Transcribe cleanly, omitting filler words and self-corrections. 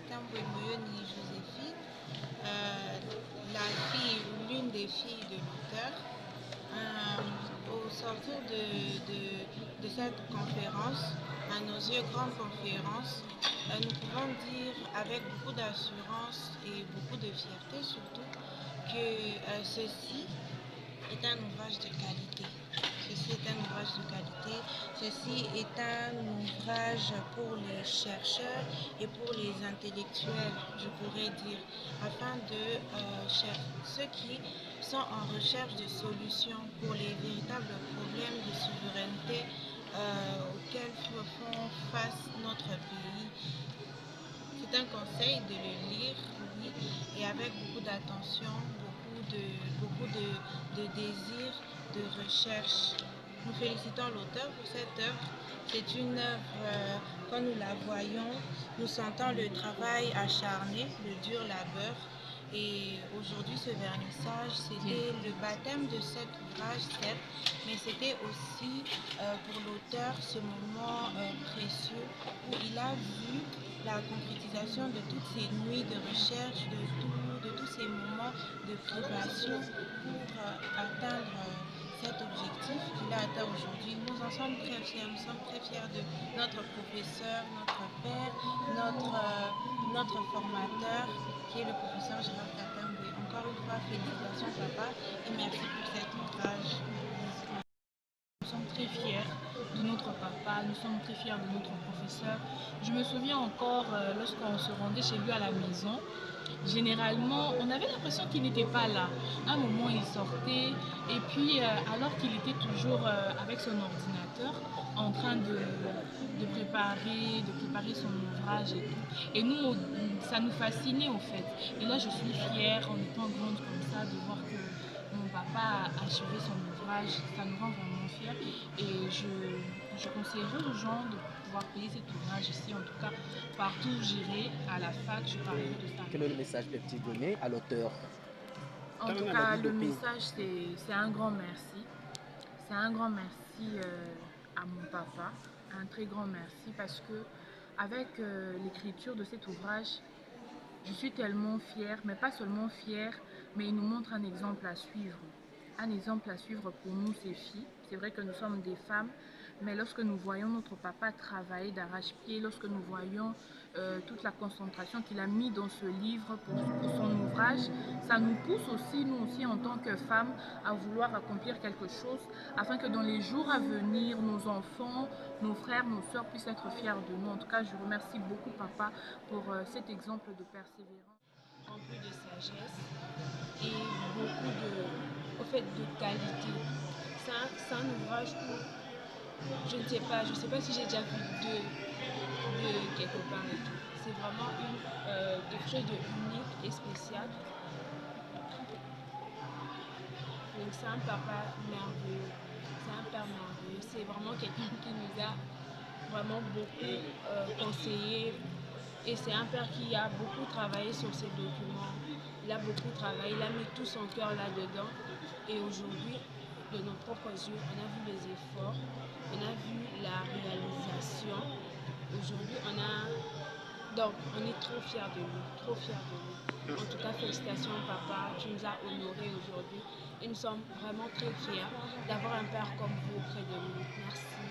Katambwe Moyoni Joséphine, la fille ou l'une des filles de l'auteur. Au sortir de cette conférence, à nos yeux, grande conférence, nous pouvons dire avec beaucoup d'assurance et beaucoup de fierté surtout que ceci est un ouvrage de qualité. Ceci est un ouvrage de qualité. Ceci est un ouvrage pour les chercheurs et pour les intellectuels, je pourrais dire, afin de ceux qui sont en recherche de solutions pour les véritables problèmes de souveraineté auxquels font face notre pays. C'est un conseil de le lire, oui, et avec beaucoup d'attention, beaucoup de désir, de recherche. Nous félicitons l'auteur pour cette œuvre. C'est une œuvre, quand nous la voyons, nous sentons le travail acharné, le dur labeur. Et aujourd'hui, ce vernissage, c'était le baptême de cet ouvrage, certes, mais c'était aussi pour l'auteur ce moment précieux où il a vu la concrétisation de toutes ces nuits de recherche, de tous ces moments de privation pour atteindre cet objectif qu'il a atteint aujourd'hui. Nous en sommes très fiers, nous sommes très fiers de notre professeur, notre père, notre formateur, qui est le professeur Gérard Katambwe. Encore une fois, félicitations papa et merci pour cet ouvrage. Nous sommes très fiers de notre papa, nous sommes très fiers de notre professeur. Je me souviens encore lorsqu'on se rendait chez lui à la maison, généralement on avait l'impression qu'il n'était pas là. À un moment il sortait et puis alors qu'il était toujours avec son ordinateur en train de préparer son ouvrage et tout. Et nous, ça nous fascinait en fait. Et là je suis fière en étant grande comme ça de voir que mon papa a achevé son ouvrage, ça nous rend vraiment fiers et je conseillerais aux gens de pouvoir payer cet ouvrage ici, en tout cas partout où j'irai, à la fac, je parlerai de ça. Quel est le message que tu donnes à l'auteur? En tout cas, le message, c'est un grand merci. C'est un grand merci à mon papa, un très grand merci parce que avec l'écriture de cet ouvrage, je suis tellement fière, mais pas seulement fière, mais il nous montre un exemple à suivre. Un exemple à suivre pour nous, ces filles. C'est vrai que nous sommes des femmes, mais lorsque nous voyons notre papa travailler d'arrache-pied, lorsque nous voyons toute la concentration qu'il a mis dans ce livre pour son ouvrage, ça nous pousse aussi, nous aussi en tant que femmes, à vouloir accomplir quelque chose afin que dans les jours à venir, nos enfants, nos frères, nos sœurs puissent être fiers de nous. En tout cas, je remercie beaucoup papa pour cet exemple de persévérance, rempli de sagesse et beaucoup de qualité. C'est un ouvrage où je ne sais pas si j'ai déjà vu de quelque part et tout. C'est vraiment quelque chose de unique et spécial. Donc c'est un papa merveilleux, c'est un père merveilleux, c'est vraiment quelqu'un qui nous a vraiment beaucoup conseillé et c'est un père qui a beaucoup travaillé sur ses documents. Il a beaucoup travaillé, il a mis tout son cœur là-dedans et aujourd'hui, de nos propres yeux, on a vu les efforts, on a vu la réalisation. Aujourd'hui, donc, on est trop fiers de lui, trop fiers de lui. En tout cas, félicitations papa, tu nous as honorés aujourd'hui et nous sommes vraiment très fiers d'avoir un père comme vous auprès de nous. Merci.